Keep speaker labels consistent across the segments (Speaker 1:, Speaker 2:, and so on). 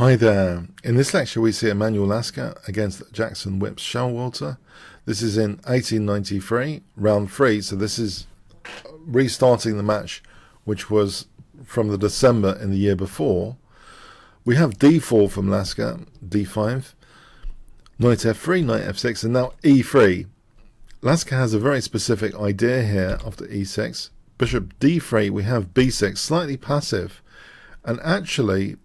Speaker 1: Hi there. In this lecture we see Emanuel Lasker against Jackson Showalter. This is in 1893, round 3, so this is restarting the match which was from the December in the year before. We have d4 from Lasker, d5, knight f3, knight f6, and now e3. Lasker has a very specific idea here after e6. Bishop d3, we have b6, slightly passive, and actually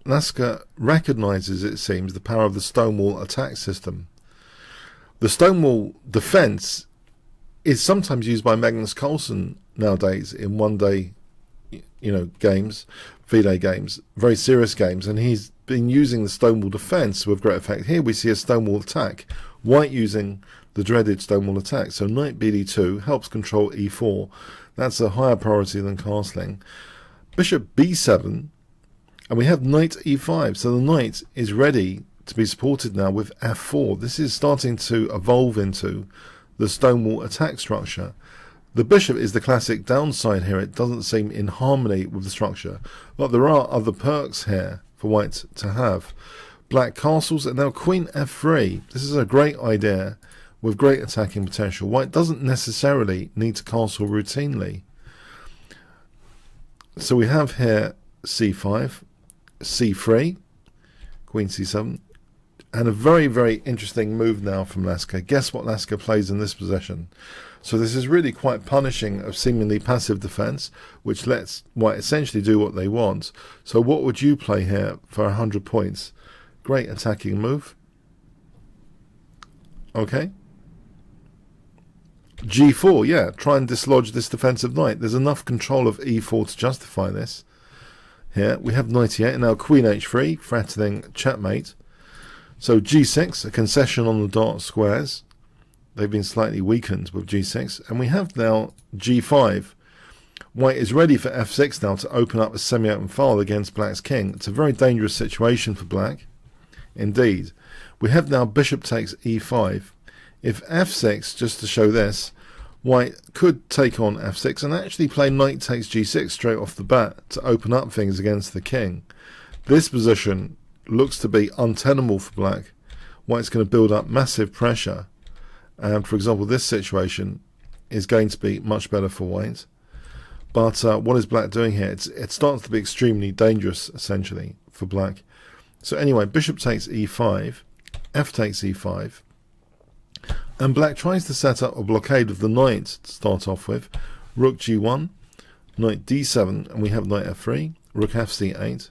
Speaker 1: Lasker recognizes, it seems, the power of the Stonewall Attack system. The Stonewall defense is sometimes used by Magnus Carlsen nowadays in one-day, games, FIDE games, very serious games, and he's been using the Stonewall defense with great effect. Here we see a Stonewall attack, white using the dreaded Stonewall attack. So knight bd2 helps control e4. That's a higher priority than castling. Bishop b7. And we have knight e5, so the knight is ready to be supported now with f4. This is starting to evolve into the Stonewall attack structure. The bishop is the classic downside here. It doesn't seem in harmony with the structure. But there are other perks here for white to have. Black castles, and now queen f3. This is a great idea with great attacking potential. White doesn't necessarily need to castle routinely. So we have here c5. c3, queen c7, and a very, very interesting move now from Lasker. Guess what Lasker plays in this position? So this is really quite punishing of seemingly passive defense, which lets white essentially do what they want. So what would you play here for 100 points? Great attacking move. Okay. g4, yeah, try and dislodge this defensive knight. There's enough control of e4 to justify this. Here we have knight e8, and now queen h3, threatening checkmate. So g6, a concession on the dark squares. They've been slightly weakened with g6. And we have now g5. White is ready for f6 now to open up a semi-open file against black's king. It's a very dangerous situation for black. Indeed. We have now bishop takes e5. If f6, just to show this, white could take on f6 and actually play knight takes g6 straight off the bat to open up things against the king. This position looks to be untenable for black. White's going to build up massive pressure, and for example this situation is going to be much better for white. But what is black doing here? It starts to be extremely dangerous essentially for black. So anyway, bishop takes e5, f takes e5. And black tries to set up a blockade with the knight to start off with. Rook g1, knight d7, and we have knight f3, rook fc8,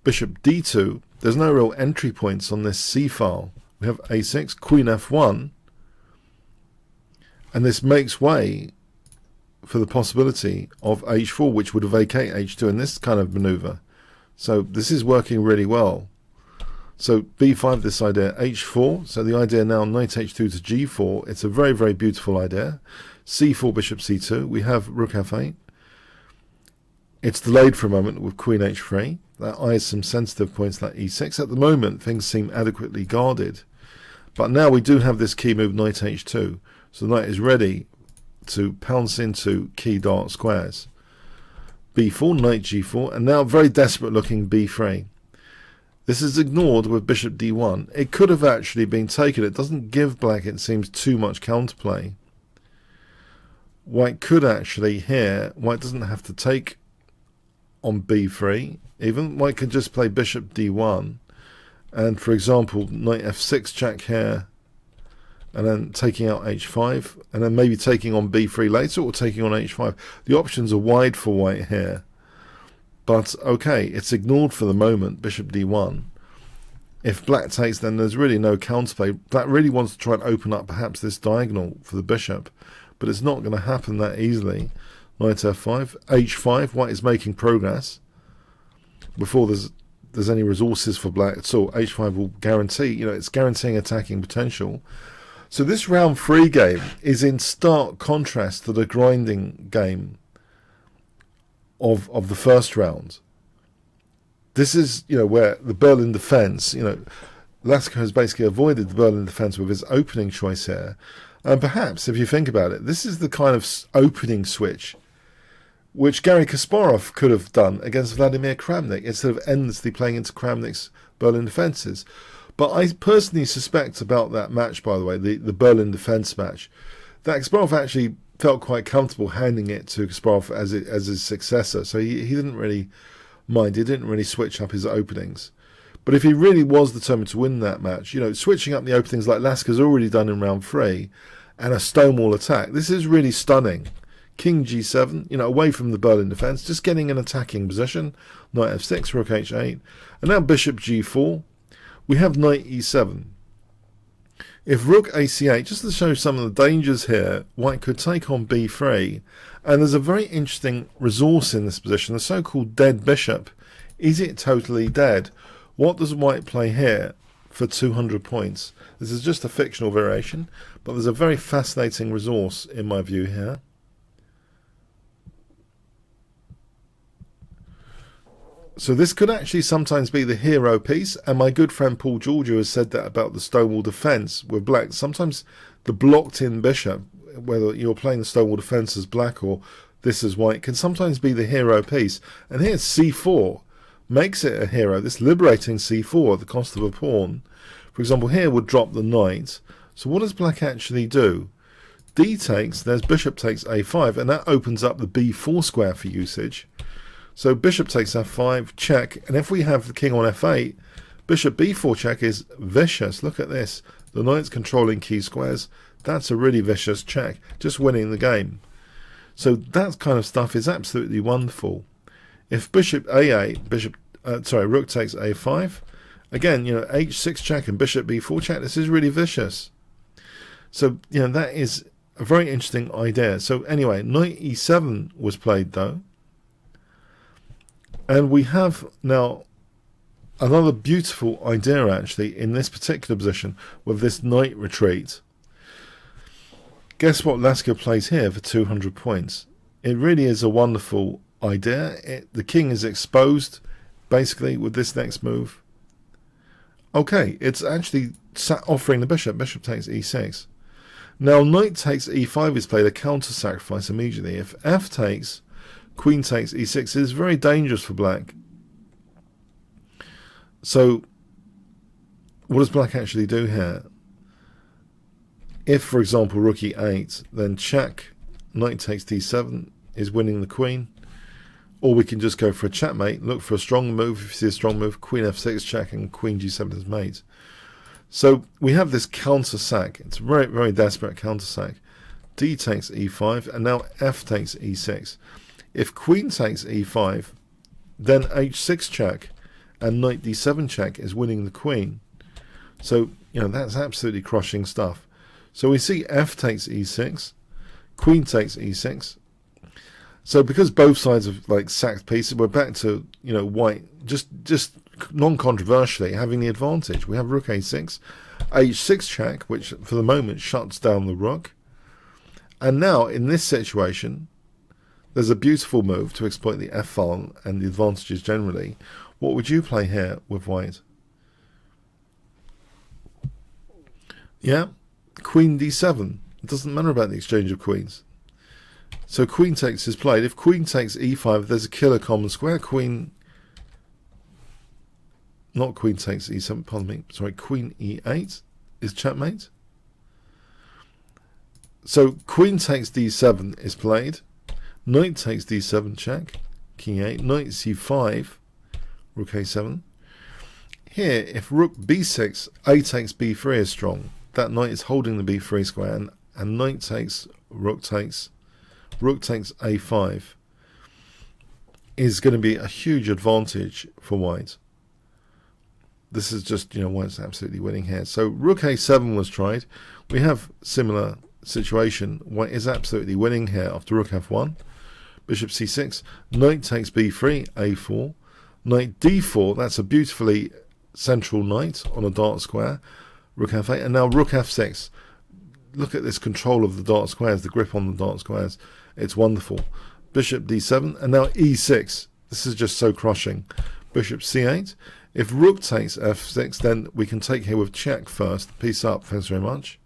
Speaker 1: bishop d2. There's no real entry points on this c file. We have a6, queen f1, and this makes way for the possibility of h4, which would vacate h2 in this kind of maneuver. So this is working really well. So b5, this idea, h4, so the idea now, knight h2 to g4, it's a very, very beautiful idea. c4, bishop c2, we have rook f8. It's delayed for a moment with queen h3. That eyes some sensitive points like e6. At the moment, things seem adequately guarded. But now we do have this key move, knight h2. So the knight is ready to pounce into key dark squares. b4, knight g4, and now very desperate looking b3. This is ignored with bishop d1. It could have actually been taken. It doesn't give black, it seems, too much counterplay. White could actually here, white doesn't have to take on b3. Even white could just play bishop d1. And for example, knight f6 check here. And then taking out h5. And then maybe taking on b3 later or taking on h5. The options are wide for white here. But okay, it's ignored for the moment, bishop d1. If black takes, then there's really no counterplay. Black really wants to try and open up perhaps this diagonal for the bishop, but it's not going to happen that easily. Knight f5, h5, white is making progress. Before there's any resources for black at all, h5 will guarantee, it's guaranteeing attacking potential. So this round 3 game is in stark contrast to the grinding game of the first round. This is, where the Berlin defense, Lasker has basically avoided the Berlin defense with his opening choice here. And perhaps, if you think about it, this is the kind of opening switch which Garry Kasparov could have done against Vladimir Kramnik instead of endlessly playing into Kramnik's Berlin defences. But I personally suspect about that match, by the way, the Berlin defence match, that Kasparov actually felt quite comfortable handing it to Kasparov as his successor. So he didn't really mind. He didn't really switch up his openings. But if he really was determined to win that match, switching up the openings like Lasker's already done in round 3 and a Stonewall attack, this is really stunning. King G7, away from the Berlin defence, just getting an attacking position. Knight F6, Rook H8, and now Bishop G4. We have Knight E7. If Rook AC8, just to show some of the dangers here, White could take on B3, and there's a very interesting resource in this position, the so-called dead bishop. Is it totally dead? What does White play here for 200 points? This is just a fictional variation, but there's a very fascinating resource in my view here. So this could actually sometimes be the hero piece, and my good friend Paul Giorgio has said that about the Stonewall defence with black. Sometimes the blocked-in bishop, whether you're playing the Stonewall defence as black or this as white, can sometimes be the hero piece. And here C4 makes it a hero. This liberating C4 at the cost of a pawn, for example, here would drop the knight. So what does black actually do? D takes, there's bishop takes A5, and that opens up the B4 square for usage. So bishop takes F5, check, and if we have the king on F8, bishop B4 check is vicious. Look at this. The knight's controlling key squares. That's a really vicious check, just winning the game. So that kind of stuff is absolutely wonderful. If bishop A8, rook takes A5, again, H6 check and bishop B4 check, this is really vicious. So, that is a very interesting idea. So anyway, knight E7 was played though. And we have now another beautiful idea actually in this particular position with this knight retreat. Guess what Lasker plays here for 200 points? It really is a wonderful idea. The king is exposed basically with this next move. Okay, it's actually offering the bishop. Bishop takes E6. Now knight takes E5 is played, a counter sacrifice immediately. If F takes, queen takes E6 is very dangerous for black. So what does black actually do here? If, for example, rook E8, then check, knight takes D7 is winning the queen. Or we can just go for a checkmate, look for a strong move. If you see a strong move, queen F6 check and queen G7 is mate. So we have this counter sack. It's a very, very desperate counter sack. D takes E5 and now F takes E6. If queen takes E5, then H6 check and knight D7 check is winning the queen. So, that's absolutely crushing stuff. So we see F takes E6, queen takes E6. So because both sides have sacked pieces, we're back to, white just non-controversially having the advantage. We have rook A6, H6 check, which for the moment shuts down the rook. And now in this situation, there's a beautiful move to exploit the F file and the advantages generally. What would you play here with white? Yeah, queen D7. It doesn't matter about the exchange of queens. So queen takes is played. If queen takes E5, there's a killer common square. Queen takes E7, pardon me. Sorry, queen E8 is checkmate. So queen takes D7 is played. Knight takes D7 check, king 8, knight C5, rook A7. Here, if rook B6, A takes B3 is strong. That knight is holding the B3 square, and knight takes, rook takes A5 is going to be a huge advantage for white. This is just, white's absolutely winning here. So rook A7 was tried. We have similar situation. White is absolutely winning here after rook F1. Bishop C6, knight takes B3, A4, knight D4, that's a beautifully central knight on a dark square, rook F8, and now rook F6. Look at this control of the dark squares, the grip on the dark squares, it's wonderful. Bishop D7, and now E6, this is just so crushing. Bishop C8, if rook takes F6, then we can take here with check first, piece up, thanks very much.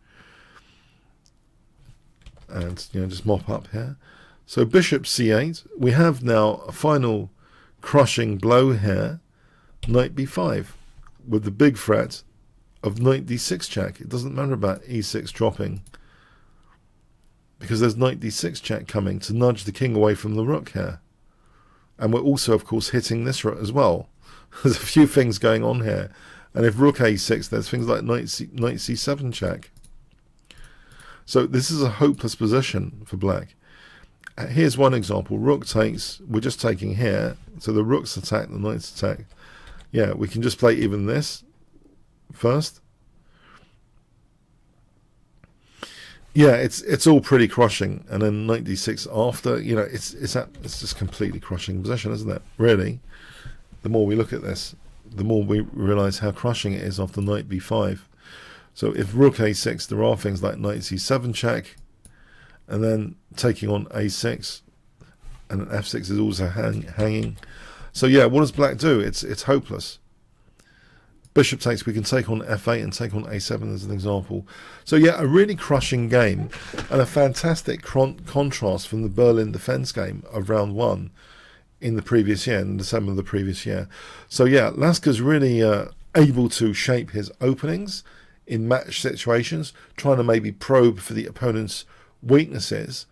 Speaker 1: And, just mop up here. So bishop c8, we have now a final crushing blow here, knight b5, with the big threat of knight d6 check. It doesn't matter about e6 dropping, because there's knight d6 check coming to nudge the king away from the rook here. And we're also, of course, hitting this rook as well. There's a few things going on here. And if rook a6, there's things like knight c7 check. So this is a hopeless position for black. Here's one example. Rook takes, we're just taking here. So the rook's attack, the knight's attack. Yeah, we can just play even this first. Yeah, it's all pretty crushing, and then knight d6 after. You know, it's just completely crushing position, isn't it? Really, the more we look at this, the more we realise how crushing it is after knight b5. So if rook a6, there are things like knight c7 check, and then taking on a6, and then f6 is also hanging. So yeah, what does black do? It's hopeless. Bishop takes, we can take on f8 and take on a7 as an example. So yeah, a really crushing game, and a fantastic contrast from the Berlin defense game of round 1 in the previous year, in December of the previous year. So yeah, Lasker's really able to shape his openings in match situations, trying to maybe probe for the opponent's weaknesses,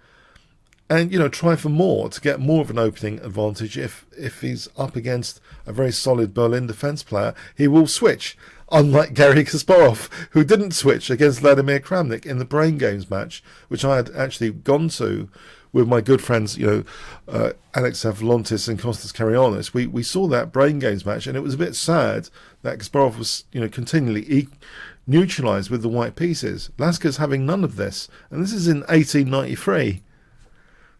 Speaker 1: and you know, try for more to get more of an opening advantage. If he's up against a very solid Berlin defense player, he will switch, unlike Garry Kasparov, who didn't switch against Vladimir Kramnik in the Brain Games match, which I had actually gone to with my good friends, you know, Alexei Volontis and Kostas Karianis. We saw that Brain Games match, and it was a bit sad that Kasparov was, you know, continually neutralized with the white pieces. Lasker's having none of this, and this is in 1893.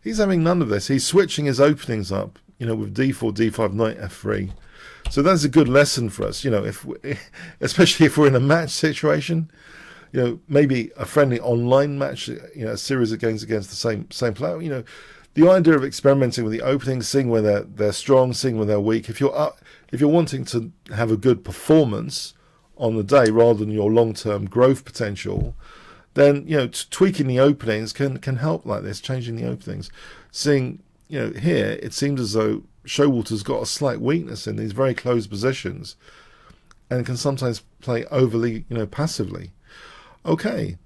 Speaker 1: He's having none of this. He's switching his openings up, you know, with d4, d5, knight f3. So that's a good lesson for us, you know, especially if we're in a match situation, you know, maybe a friendly online match, you know, a series of games against the same player. You know, the idea of experimenting with the openings, seeing where they're strong, seeing where they're weak. If you're wanting to have a good performance on the day rather than your long-term growth potential, then, you know, tweaking the openings can help like this, changing the openings. Seeing, you know, here, it seems as though Showalter's got a slight weakness in these very closed positions and can sometimes play overly, you know, passively. Okay.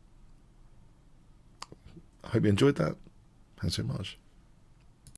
Speaker 1: I hope you enjoyed that. Thanks so much.